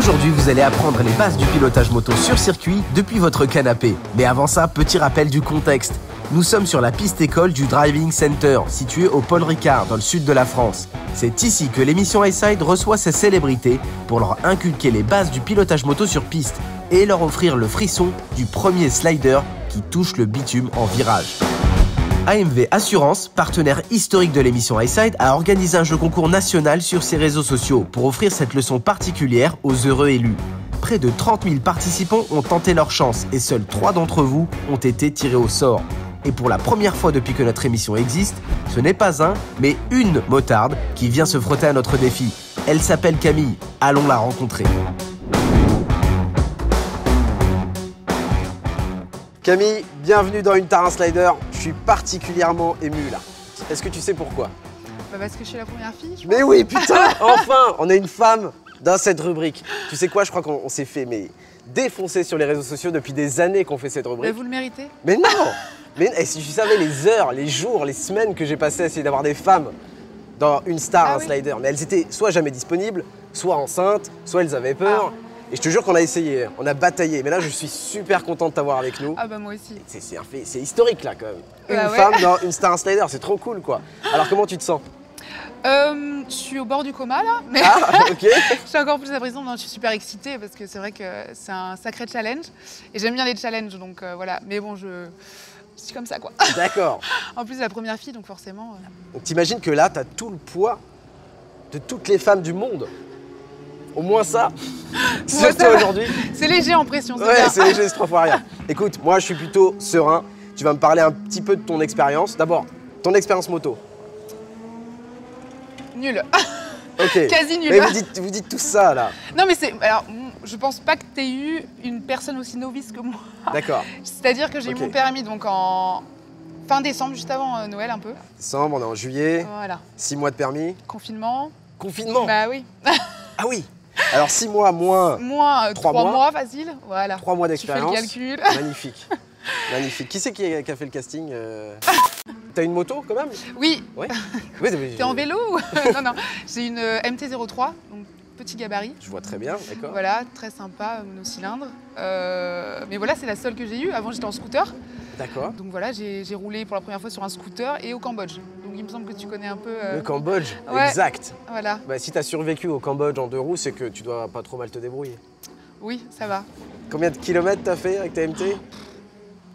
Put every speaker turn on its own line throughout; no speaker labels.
Aujourd'hui, vous allez apprendre les bases du pilotage moto sur circuit depuis votre canapé. Mais avant ça, petit rappel du contexte. Nous sommes sur la piste école du Driving Center, située au Paul Ricard, dans le sud de la France. C'est ici que l'émission Highside reçoit ses célébrités pour leur inculquer les bases du pilotage moto sur piste et leur offrir le frisson du premier slider qui touche le bitume en virage. AMV Assurance, partenaire historique de l'émission Highside, a organisé un jeu concours national sur ses réseaux sociaux pour offrir cette leçon particulière aux heureux élus. Près de 30 000 participants ont tenté leur chance et seuls 3 d'entre vous ont été tirés au sort. Et pour la première fois depuis que notre émission existe, ce n'est pas un, mais une motarde qui vient se frotter à notre défi. Elle s'appelle Camille, allons la rencontrer.
Camille, bienvenue dans Une Tare un Slider. Je suis particulièrement ému là. Est-ce que tu sais pourquoi?
Parce que je suis la première fille, je
Mais oui, putain, enfin, on a une femme dans cette rubrique. Tu sais quoi, je crois qu'on s'est fait défoncer sur les réseaux sociaux depuis des années qu'on fait cette rubrique.
Mais vous le méritez.
Mais non. Mais si tu savais les heures, les jours, les semaines que j'ai passé à essayer d'avoir des femmes dans Une Tare un Slider, mais elles étaient soit jamais disponibles, soit enceintes, soit elles avaient peur. Et je te jure qu'on a essayé, on a bataillé. Mais là, je suis super content de t'avoir avec nous.
Ah bah moi aussi.
C'est un fait, c'est historique là quand même.
Bah
Une femme dans Une Tare un Slider, c'est trop cool quoi. Alors comment tu te sens?
Je suis au bord du coma là, mais
Ah, ok.
je suis encore plus à présent. Non, je suis super excitée parce que c'est vrai que c'est un sacré challenge. Et j'aime bien les challenges, donc voilà. Mais bon, je suis comme ça quoi.
D'accord.
En plus, c'est la première fille, donc forcément...
Donc t'imagines que là, t'as tout le poids de toutes les femmes du monde. Au moins ça, sur toi aujourd'hui.
C'est léger en pression, c'est
Ouais,
bien.
c'est léger, c'est 3 fois rien. Écoute, moi je suis plutôt serein. Tu vas me parler un petit peu de ton expérience. D'abord, ton expérience moto.
Nul.
Ok.
Quasi nul.
Mais vous dites tout ça là.
Non mais c'est... Alors, je pense pas que tu aies eu une personne aussi novice que moi.
D'accord.
C'est-à-dire que j'ai eu mon permis donc en fin décembre, juste avant Noël un peu.
Décembre, on est en juillet.
Voilà.
6 mois de permis.
Confinement.
Confinement.
Bah oui.
Ah oui. Alors 6 mois moins
Moins
3
3
mois.
mois facile. Voilà.
3 mois
Tu
d'expérience.
fais le calcul.
Magnifique. Magnifique. Qui c'est qui a fait le casting T'as une moto quand même?
Oui.
Ouais.
T'es en vélo ou... Non, non. J'ai une MT-03, donc petit gabarit.
Je vois très bien, d'accord.
Voilà, très sympa, monocylindre. Mais voilà, c'est la seule que j'ai eue. Avant, j'étais en scooter.
D'accord.
Donc voilà, j'ai roulé pour la première fois sur un scooter et au Cambodge. Donc il me semble que tu connais un peu...
Le Cambodge,
ouais.
exact.
Voilà.
Bah, si t'as survécu au Cambodge en 2 roues, c'est que tu dois pas trop mal te débrouiller.
Oui, ça va.
Combien de kilomètres t'as fait avec ta MT?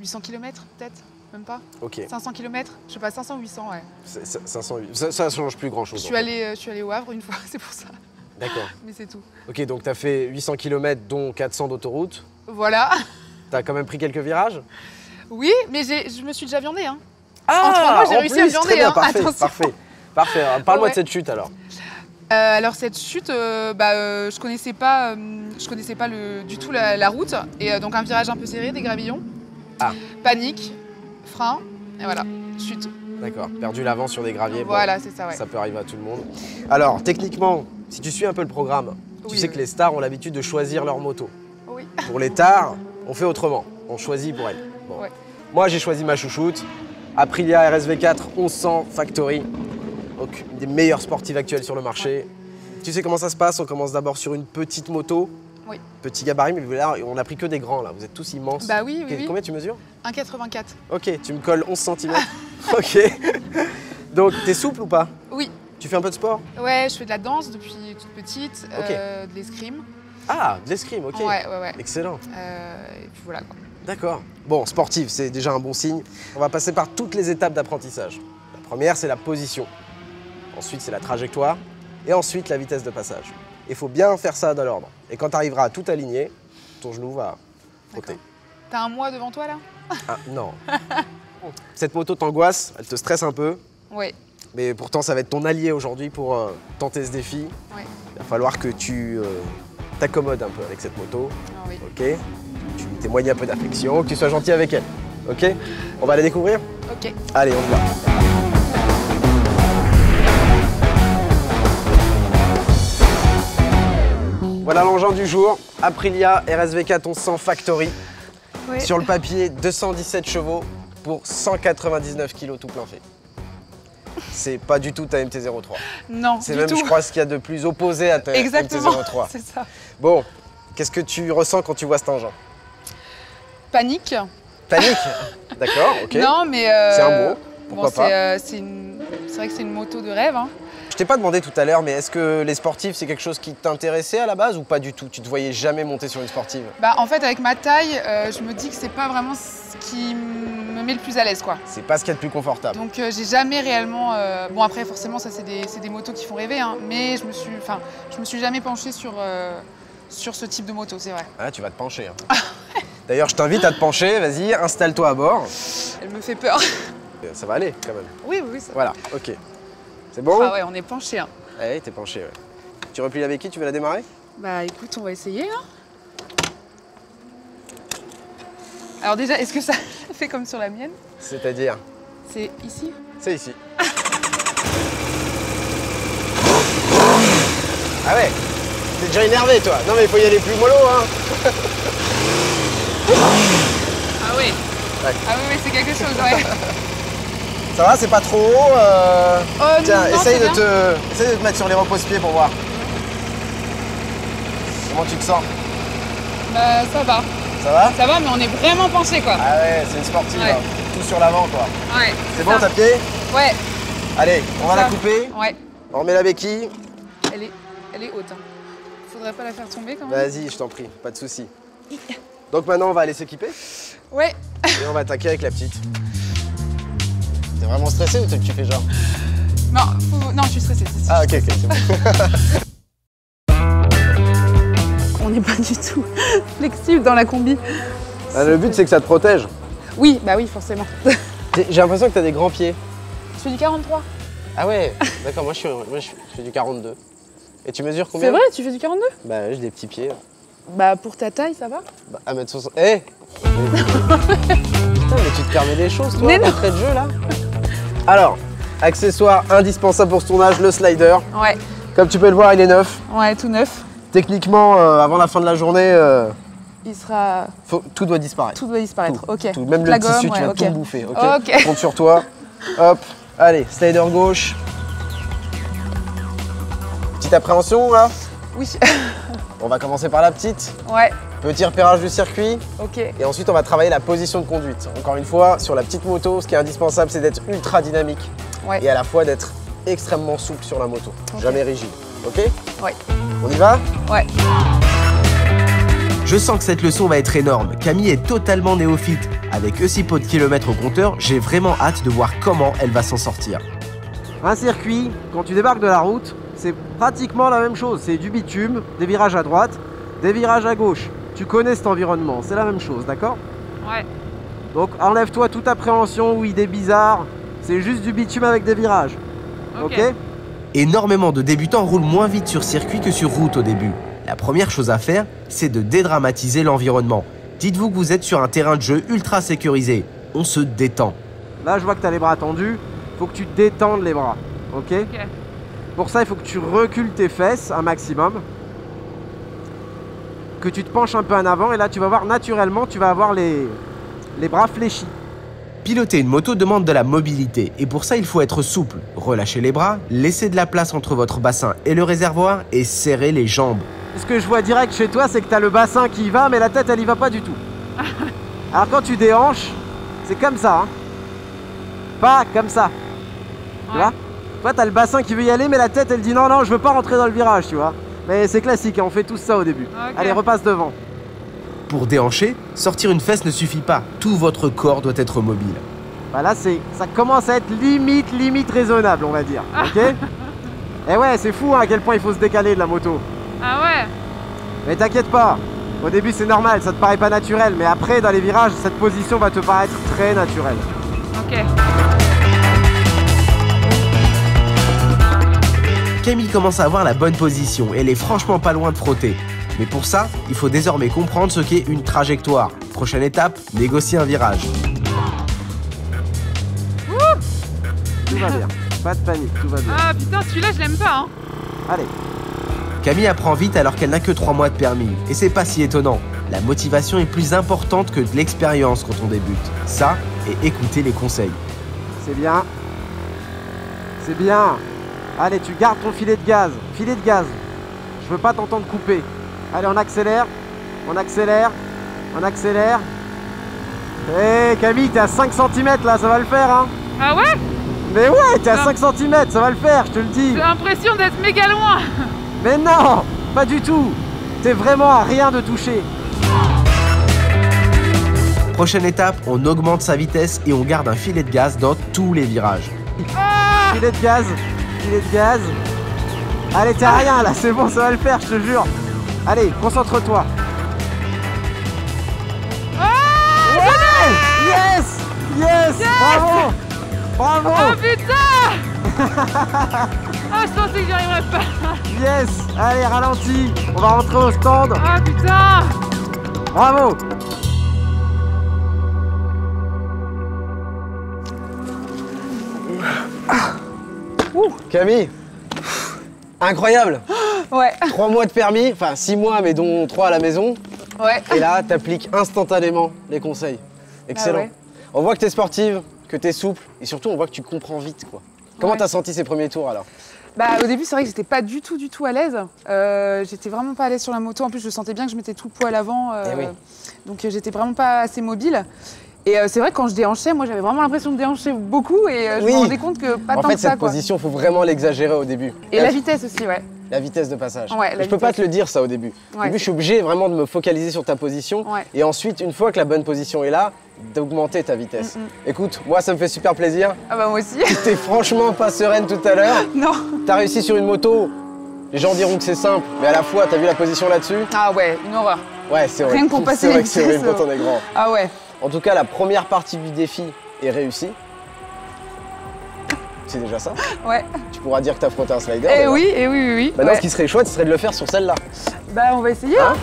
800 km peut-être, même pas.
Ok.
500 km, je sais pas, 500 800, ouais.
508. Ça change plus grand chose.
Je suis allée au Havre une fois, c'est pour ça.
D'accord.
Mais c'est tout.
Ok, donc t'as fait 800 km dont 400 d'autoroute.
Voilà.
T'as quand même pris quelques virages?
Oui, mais je me suis déjà viandée, hein.
Ah,
en 3 mois, j'ai réussi à viander,
très bien,
hein.
parfait,
Attention.
parfait. Parle-moi
Ouais.
de cette chute alors.
Alors cette chute, je connaissais pas du tout la route. Et donc un virage un peu serré, des gravillons.
Ah.
Panique, frein, et voilà, chute.
D'accord, perdu l'avant sur des graviers.
Voilà,
bon,
c'est ça, ouais.
Ça peut arriver à tout le monde. Alors, techniquement, si tu suis un peu le programme, tu sais que les stars ont l'habitude de choisir leur moto.
Oui.
Pour les tares, on fait autrement. On choisit pour elles. Bon.
Ouais.
Moi, j'ai choisi ma chouchoute. Aprilia RSV4 1100 Factory. Donc, une des meilleures sportives actuelles sur le marché. Ouais. Tu sais comment ça se passe? On commence d'abord sur une petite moto.
Oui.
Petit gabarit, mais là, on a pris que des grands, là. Vous êtes tous immenses.
Bah oui, oui.
Combien tu mesures?
1,84.
Ok, tu me colles 11 cm. Ok. Donc, t'es souple ou pas?
Oui.
Tu fais un peu de sport?
Ouais, je fais de la danse depuis toute petite,
Ok.
de l'escrime.
Ah, de l'escrime, ok.
Ouais.
Excellent.
Et puis voilà quoi.
D'accord. Bon, sportive, c'est déjà un bon signe. On va passer par toutes les étapes d'apprentissage. La première, c'est la position. Ensuite, c'est la trajectoire. Et ensuite, la vitesse de passage. Il faut bien faire ça dans l'ordre. Et quand tu arriveras à tout aligner, ton genou va frotter.
T'as un mois devant toi là?
Ah, non. Cette moto t'angoisse, elle te stresse un peu.
Oui.
Mais pourtant, ça va être ton allié aujourd'hui pour tenter ce défi.
Ouais.
Il va falloir que tu t'accommodes un peu avec cette moto.
Ah oui.
Ok? Tu témoignes un peu d'affection, que tu sois gentil avec elle. Ok? On va la découvrir?
Ok.
Allez, on y va. Voilà l'engin du jour, Aprilia RSV4 1100 Factory.
Ouais.
Sur le papier, 217 chevaux pour 199 kg tout plein fait. C'est pas du tout ta MT-03.
Non,
C'est
du
même,
tout.
je crois, ce qu'il y a de plus opposé à ta
Exactement,
MT-03.
c'est ça.
Bon, Qu'est-ce que tu ressens quand tu vois cet engin?
Panique.
Panique. D'accord, ok.
Non, mais...
C'est un mot, pourquoi pas.
C'est vrai que c'est une moto de rêve. Hein.
Je t'ai pas demandé tout à l'heure, mais est-ce que les sportifs, c'est quelque chose qui t'intéressait à la base ou pas du tout? Tu te voyais jamais monter sur une sportive?
Bah, en fait, avec ma taille, je me dis que c'est pas vraiment ce qui me met le plus à l'aise, quoi.
C'est pas ce qu'il y a de plus confortable.
Donc, j'ai jamais réellement... Bon, après, forcément, ça, c'est des motos qui font rêver, hein, mais je me suis jamais penchée sur ce type de moto, c'est vrai.
Ah, tu vas te pencher. Hein. D'ailleurs, je t'invite à te pencher, vas-y, installe-toi à bord.
Elle me fait peur.
Ça va aller, quand même.
Oui, oui, ça va.
Voilà, ok. C'est bon?
Ah ouais, on est penché. Hein.
Allez, t'es penché, ouais. Tu replies la béquille, tu veux la démarrer?
Bah écoute, on va essayer. Hein. Alors déjà, est-ce que ça fait comme sur la mienne?
C'est-à-dire?
C'est ici?
C'est ici. Ah ouais? T'es déjà énervé, toi? Non mais il faut y aller plus mollo, hein.
Ah oui.
Ouais.
Ah oui, c'est quelque chose, ouais.
Ça va, c'est pas trop haut Tiens,
non,
essaye de
bien.
te mettre sur les repose-pieds pour voir. Comment tu te sens?
Bah ça va.
Ça va?
Ça va, mais on est vraiment penché, quoi.
Ah ouais, c'est une sportive,
Ouais.
hein. Tout sur l'avant, quoi.
Ouais.
C'est bon, t'as pied?
Ouais.
Allez, on va
Ça.
la couper.
Ouais.
On remet la béquille.
Elle est haute. Hein. Faudrait pas la faire tomber, quand même.
Vas-y, je t'en prie, pas de souci. Donc maintenant, on va aller s'équiper
Ouais.
et on va attaquer avec la petite. T'es vraiment stressé ou tu fais genre?
Non, je suis stressée. c'est sûr.
Ah ok, c'est bon.
On n'est pas du tout flexible dans la combi.
Ah, le but, c'est que ça te protège.
Oui, bah oui, forcément.
J'ai l'impression que t'as des grands pieds.
Je fais du 43.
Ah ouais, d'accord, moi je fais du 42. Et tu mesures combien?
C'est vrai, tu fais du 42?
Bah j'ai des petits pieds.
Bah pour ta taille, ça va?
Bah, 1m60. Eh Putain, mais tu te permets des choses, toi,
Mais non.
d'entrée de jeu, là? Alors, accessoire indispensable pour ce tournage, le slider.
Ouais.
Comme tu peux le voir, il est neuf.
Ouais, tout neuf.
Techniquement, avant la fin de la journée,
Il sera...
tout doit disparaître.
Tout doit disparaître, ok.
Tout. Même
Toute
le
la
tissu,
gomme,
tu vas
ouais,
tout
ok.
bouffer, ok?
Ok.
Compte sur toi. Hop, allez, slider gauche. Petite appréhension, là?
Oui.
On va commencer par la petite.
Ouais,
Petit repérage du circuit.
ok.
Et ensuite, on va travailler la position de conduite. Encore une fois, sur la petite moto, ce qui est indispensable, c'est d'être ultra dynamique
Ouais.
et à la fois d'être extrêmement souple sur la moto.
Ok.
Jamais rigide. Ok?
Ouais.
On y va?
Ouais.
Je sens que cette leçon va être énorme. Camille est totalement néophyte. Avec aussi peu de kilomètres au compteur, j'ai vraiment hâte de voir comment elle va s'en sortir.
Un circuit, quand tu débarques de la route, c'est pratiquement la même chose. C'est du bitume, des virages à droite, des virages à gauche. Tu connais cet environnement, c'est la même chose, d'accord?
Ouais.
Donc enlève-toi toute appréhension ou idée bizarre. C'est juste du bitume avec des virages. Ok?
Énormément de débutants roulent moins vite sur circuit que sur route au début. La première chose à faire, c'est de dédramatiser l'environnement. Dites-vous que vous êtes sur un terrain de jeu ultra sécurisé. On se détend. Là, je vois que tu as les bras tendus. Il faut que tu détendes les bras. Ok? Pour ça, il faut que tu recules tes fesses un maximum. Que tu te penches un peu en avant. Et là, tu vas voir naturellement, tu vas avoir les bras fléchis. Piloter une moto demande de la mobilité et pour ça il faut être souple. Relâchez les bras, laissez de la place entre votre bassin et le réservoir et serrez les jambes. Ce que je vois direct chez toi, c'est que tu as le bassin qui y va mais la tête elle y va pas du tout. Alors quand tu déhanches, c'est comme ça. Hein. Pas comme ça. Tu vois? Toi tu as le bassin qui veut y aller mais la tête elle dit non non je veux pas rentrer dans le virage, tu vois. Mais c'est classique, hein, on fait tous ça au début.
Okay.
Allez, repasse devant. Pour déhancher, sortir une fesse ne suffit pas. Tout votre corps doit être mobile. Bah là, ça commence à être limite raisonnable, on va dire. Ok? Et ouais, c'est fou hein, à quel point il faut se décaler de la moto.
Ah ouais?
Mais t'inquiète pas. Au début, c'est normal, ça te paraît pas naturel. Mais après, dans les virages, cette position va te paraître très naturelle.
Ok.
Camille commence à avoir la bonne position et elle est franchement pas loin de frotter. Mais pour ça, il faut désormais comprendre ce qu'est une trajectoire. Prochaine étape, négocier un virage. Tout va bien, pas de panique, tout va bien.
Ah putain, celui-là, je l'aime pas, hein.
Allez. Camille apprend vite alors qu'elle n'a que 3 mois de permis. Et c'est pas si étonnant. La motivation est plus importante que de l'expérience quand on débute. Ça, et écouter les conseils. C'est bien. C'est bien. Allez, tu gardes ton filet de gaz. Filet de gaz. Je veux pas t'entendre couper. Allez, on accélère. On accélère. On accélère. Hé Camille, t'es à 5 cm là, ça va le faire hein.
Ah ouais?
Mais ouais, t'es à 5 cm, ça va le faire, je te le dis.
J'ai l'impression d'être méga loin.
Mais non, pas du tout. T'es vraiment à rien de toucher.
Prochaine étape, on augmente sa vitesse et on garde un filet de gaz dans tous les virages.
Ah,
Filet de gaz, filet de gaz. Allez, t'es à rien là, c'est bon, ça va le faire, je te jure. Allez, concentre-toi. Ouais, yes, yes, bravo, bravo.
oh putain. Ah, je pensais que j'y arriverais pas.
Yes, allez, ralentis. On va rentrer au stand.
Ah putain.
Bravo. Camille, incroyable.
Ouais.
3 mois de permis, enfin 6 mois mais dont 3 à la maison.
Ouais.
Et là, t'appliques instantanément les conseils. Excellent.
Ah ouais.
On voit que t'es sportive, que t'es souple et surtout on voit que tu comprends vite quoi. Comment
Ouais.
t'as senti ces premiers tours alors?
Bah, au début, c'est vrai que j'étais pas du tout à l'aise. J'étais vraiment pas à l'aise sur la moto. En plus, je sentais bien que je mettais tout le poids à l'avant.
Eh oui.
Donc, j'étais vraiment pas assez mobile. Et c'est vrai que quand je déhanchais, moi, j'avais vraiment l'impression de déhancher beaucoup. Et je
Oui.
me rendais compte que pas
En
tant
fait,
que ça,
cette
quoi.
position, faut vraiment l'exagérer au début.
Et la vitesse aussi, ouais.
La vitesse de passage.
Ouais, la
je peux pas
vitesse.
te le dire ça au début. Au
Ouais,
début, je suis obligé vraiment de me focaliser sur ta position.
Ouais.
Et ensuite, une fois que la bonne position est là, d'augmenter ta vitesse. Écoute, moi, ça me fait super plaisir.
Ah bah, moi aussi.
T'es franchement pas sereine tout à l'heure.
Non.
T'as réussi sur une moto. Les gens diront que c'est simple, mais à la fois, t'as vu la position là-dessus?
Ah ouais, une horreur.
Ouais, c'est vrai.
Rien que pour passer
C'est vrai
les
que c'est horrible
vitesses,
quand on est grand.
Ah ouais.
En tout cas, la première partie du défi est réussie. C'est déjà ça.
Ouais.
Tu pourras dire que t'as frotté un slider.
Eh
déjà.
oui, eh oui, oui, oui.
Maintenant,
Ouais.
ce qui serait chouette, ce serait de le faire sur celle-là.
Bah, on va essayer.
Hein?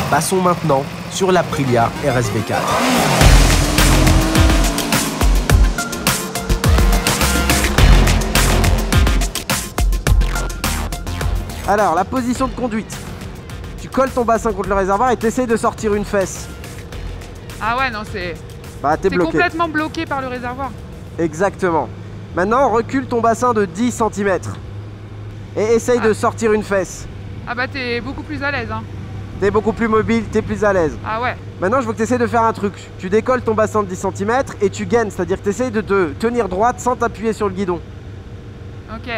Passons maintenant sur l'Aprilia RSV4.
Alors, la position de conduite. Tu colles ton bassin contre le réservoir et t'essayes de sortir une fesse.
Ah ouais, non, c'est
Bah, t'es bloqué.
complètement bloqué par le réservoir.
Exactement. Maintenant, recule ton bassin de 10 cm. Et essaye de sortir une fesse.
Ah bah, t'es beaucoup plus à l'aise, hein.
T'es beaucoup plus mobile, t'es plus à l'aise.
Ah ouais.
Maintenant, je veux que tu essaies de faire un truc. Tu décolles ton bassin de 10 cm et tu gaines, c'est-à-dire que tu essaies de te tenir droite sans t'appuyer sur le guidon.
Ok.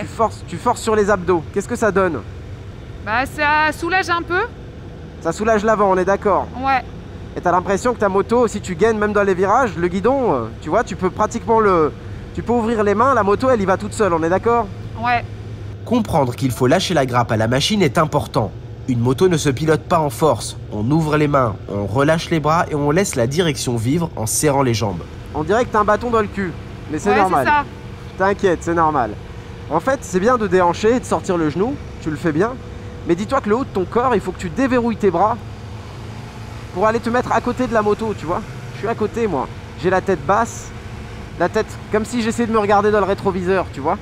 Tu forces sur les abdos. Qu'est-ce que ça donne?
Bah, ça soulage un peu.
Ça soulage l'avant, on est d'accord.
Ouais.
Et t'as l'impression que ta moto, si tu gaines même dans les virages, le guidon, tu vois, tu peux pratiquement tu peux ouvrir les mains, la moto, elle y va toute seule, on est d'accord?
Ouais.
Comprendre qu'il faut lâcher la grappe à la machine est important. Une moto ne se pilote pas en force. On ouvre les mains, on relâche les bras et on laisse la direction vivre en serrant les jambes.
On dirait que t'as un bâton dans le cul, mais c'est
Ouais,
normal.
c'est ça.
T'inquiète, c'est normal. En fait, c'est bien de déhancher et de sortir le genou, tu le fais bien. Mais dis-toi que le haut de ton corps, il faut que tu déverrouilles tes bras pour aller te mettre à côté de la moto, tu vois. Je suis à côté, moi. J'ai la tête basse, la tête comme si j'essayais de me regarder dans le rétroviseur, tu vois.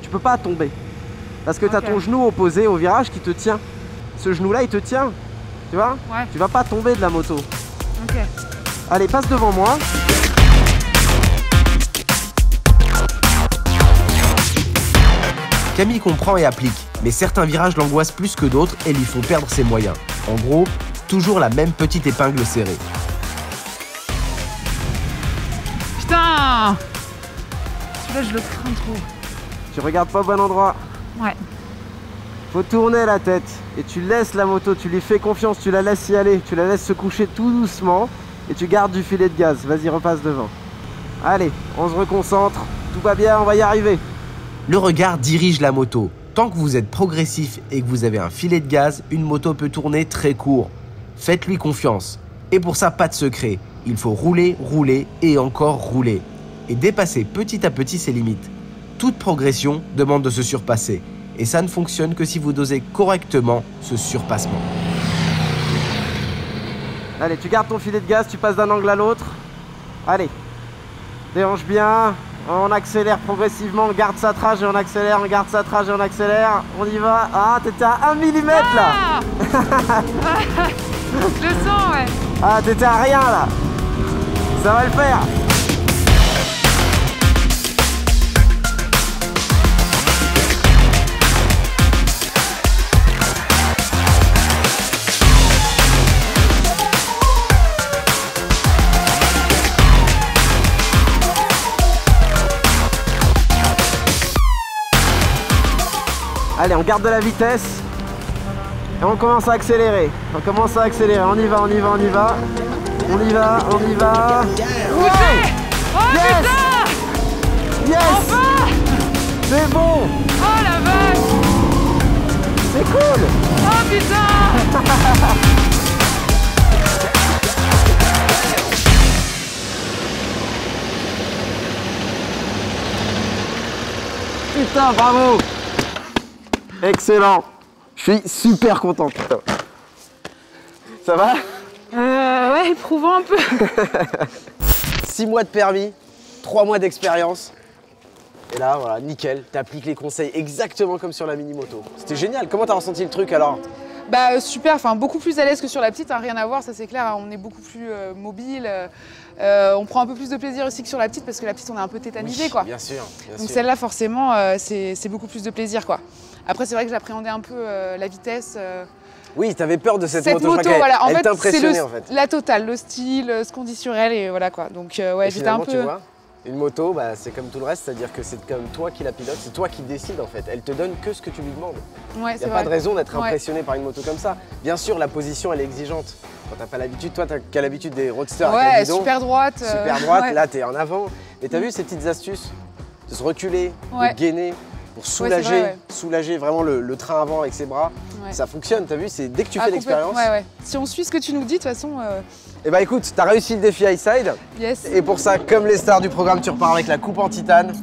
Tu peux pas tomber. Parce que t'as
Ok.
ton genou opposé au virage qui te tient. Ce genou-là, il te tient, tu vois.
Ouais.
Tu vas pas tomber de la moto.
Ok.
Allez, passe devant moi.
Camille comprend et applique, mais certains virages l'angoissent plus que d'autres et lui font perdre ses moyens. En gros, toujours la même petite épingle serrée.
Putain. Celui-là, je le crains trop.
Tu regardes pas au bon endroit.
Ouais.
Faut tourner la tête et tu laisses la moto, tu lui fais confiance, tu la laisses y aller, tu la laisses se coucher tout doucement et tu gardes du filet de gaz. Vas-y, repasse devant. Allez, on se reconcentre, tout va bien, on va y arriver.
Le regard dirige la moto. Tant que vous êtes progressif et que vous avez un filet de gaz, une moto peut tourner très court. Faites-lui confiance. Et pour ça, pas de secret. Il faut rouler, rouler et encore rouler. Et dépasser petit à petit ses limites. Toute progression demande de se surpasser. Et ça ne fonctionne que si vous dosez correctement ce surpassement.
Allez, tu gardes ton filet de gaz, tu passes d'un angle à l'autre. Allez, déhanche bien, on accélère progressivement, on garde sa trage et on accélère, on garde sa trage et on accélère. On y va. Ah, t'étais à 1 mm là.
Ah. Je le sens, ouais.
Ah, t'étais à rien là. Ça va le faire. Allez, on garde de la vitesse. Et on commence à accélérer. On commence à accélérer. On y va, on y va, on y va. On y va, on y va.
Wow. Oh
Yes.
putain!
Yes!
Enfin!
C'est bon!
Oh la vache!
C'est cool!
Oh putain!
Putain, bravo! Excellent! Je suis super content, putain. Ça va?
Ouais, éprouvant un peu.
6 mois de permis, 3 mois d'expérience. Et là, voilà, nickel, t'appliques les conseils exactement comme sur la mini-moto. C'était génial. Comment t'as ressenti le truc alors?
Bah super, enfin beaucoup plus à l'aise que sur la petite, hein, rien à voir, ça c'est clair, hein, on est beaucoup plus mobile, on prend un peu plus de plaisir aussi que sur la petite parce que la petite on est un peu tétanisé,
Oui,
quoi.
Bien sûr, bien
Donc
sûr.
celle-là forcément c'est beaucoup plus de plaisir, quoi. Après c'est vrai que j'appréhendais un peu la vitesse.
Oui, t'avais peur de cette
Cette
moto,
moto, voilà, en
elle
fait c'est
t'impressionnait en fait.
la totale, le style, ce qu'on dit sur elle et voilà quoi. Donc ouais,
Et
j'étais un
finalement,
peu...
tu vois, une moto, bah, c'est comme tout le reste, c'est-à-dire que c'est comme toi qui la pilote, c'est toi qui décides en fait. Elle te donne que ce que tu lui demandes.
Ouais,
Il
c'est
n'y a
vrai.
pas de raison d'être
Ouais.
impressionné par une moto comme ça. Bien sûr, la position, elle est exigeante. Quand t'as pas l'habitude, toi, t'as l'habitude des roadsters avec un
Ouais,
guidon,
super droite.
super droite,
ouais.
là, t'es en avant. Mais t'as vu ces petites astuces de se reculer,
Ouais.
de gainer, pour
c'est
soulager,
vrai, ouais.
soulager vraiment le train avant avec ses bras.
Ouais.
Ça fonctionne, t'as vu, c'est dès que tu
Ah,
fais
complètement,
l'expérience.
Ouais, ouais. Si on suit ce que tu nous dis, de toute façon,
Et bah écoute, t'as réussi le défi Highside.
yes.
Et pour ça, comme les stars du programme, tu repars avec la coupe en titane,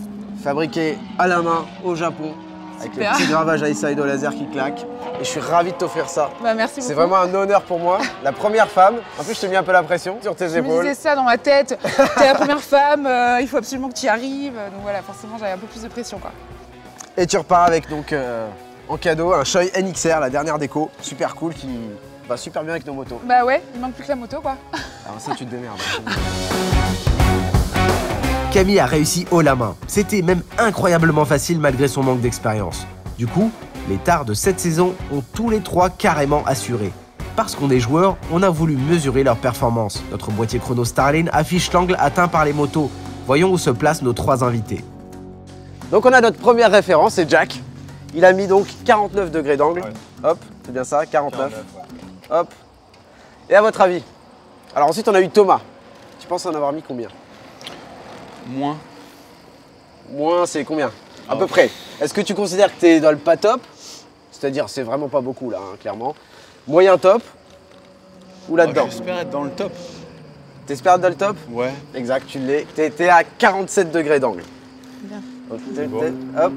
fabriquée à la main au Japon, avec le
Super.
petit gravage Highside au laser qui claque. Et je suis ravi de t'offrir ça.
Bah, merci beaucoup.
C'est vraiment un honneur pour moi. La première femme, en plus je te mets un peu la pression sur tes
Je me
épaules.
disais ça dans ma tête. T'es la première femme, il faut absolument que tu y arrives. Donc voilà, forcément, j'avais un peu plus de pression, quoi.
Et tu repars avec donc en cadeau un Shoei NXR, la dernière déco, super cool, qui va super bien avec nos motos.
Bah ouais, il manque plus que la moto, quoi.
Alors ça tu te démerdes.
Camille a réussi haut la main. C'était même incroyablement facile malgré son manque d'expérience. Du coup, les tards de cette saison ont tous les trois carrément assuré. Parce qu'on est joueurs, on a voulu mesurer leur performance. Notre boîtier chrono Starlane affiche l'angle atteint par les motos. Voyons où se placent nos 3 invités.
Donc on a notre première référence, c'est Jack. Il a mis donc 49 degrés d'angle. Hop, c'est bien ça, 49. Hop. Et à votre avis? Alors ensuite on a eu Thomas. Tu penses en avoir mis combien?
Moins.
Moins c'est combien? À peu près. Est-ce que tu considères que tu es dans le pas top? C'est-à-dire c'est vraiment pas beaucoup là, hein, clairement. Moyen top? Ou là-dedans?
J'espère être dans le top.
T'espères être dans le top?
Ouais.
Exact, tu l'es. T'es à 47 degrés d'angle.
Bien.
Donc,
bon.
Hop.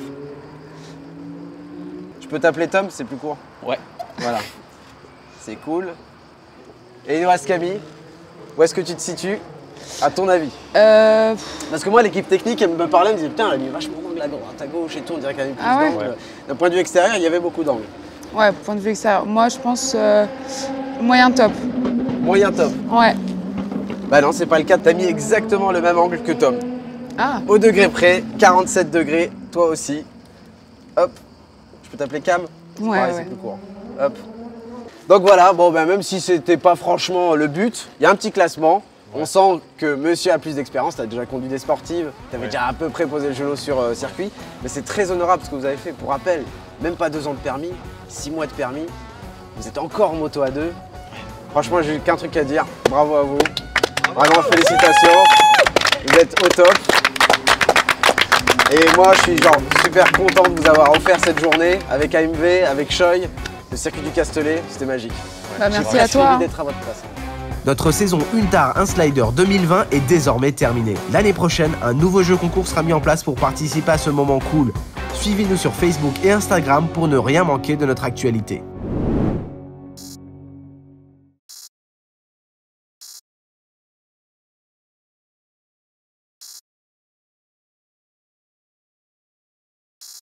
Je peux t'appeler Tom, c'est plus court.
Ouais.
Voilà. C'est cool. Et il nous reste Camille. Où est-ce que tu te situes, à ton avis? Parce que moi, l'équipe technique, elle me parlait, elle me disait putain, elle a mis vachement d'angle à droite, à gauche et tout, on dirait qu'elle a mis plus
Ah ouais
d'angle. D'un point de vue extérieur, il y avait beaucoup d'angle.
Ouais, point de vue extérieur. Moi, je pense moyen top.
Moyen top.
Ouais.
Bah non, c'est pas le cas, t'as mis exactement le même angle que Tom.
Ah,
Au degré près, 47 degrés, toi aussi. Hop. Je peux t'appeler Cam? C'est
Ouais,
pareil,
ouais.
c'est plus court. Hop. Donc voilà, bon ben même si c'était pas franchement le but, il y a un petit classement. On sent que monsieur a plus d'expérience, tu as déjà conduit des sportives, tu avais déjà à peu près posé le genou sur circuit, mais c'est très honorable ce que vous avez fait. Pour rappel, même pas 2 ans de permis, 6 mois de permis, vous êtes encore en moto à 2. Franchement, j'ai qu'un truc à dire, bravo à vous, vraiment félicitations, vous êtes au top. Et moi, je suis genre super content de vous avoir offert cette journée avec AMV, avec Shoei, le circuit du Castellet, c'était magique.
bah,
J'ai
merci à
presque
toi.
envie d'être à votre place.
Notre saison Une Tare, un Slider 2020 est désormais terminée. L'année prochaine, un nouveau jeu concours sera mis en place pour participer à ce moment cool. Suivez-nous sur Facebook et Instagram pour ne rien manquer de notre actualité.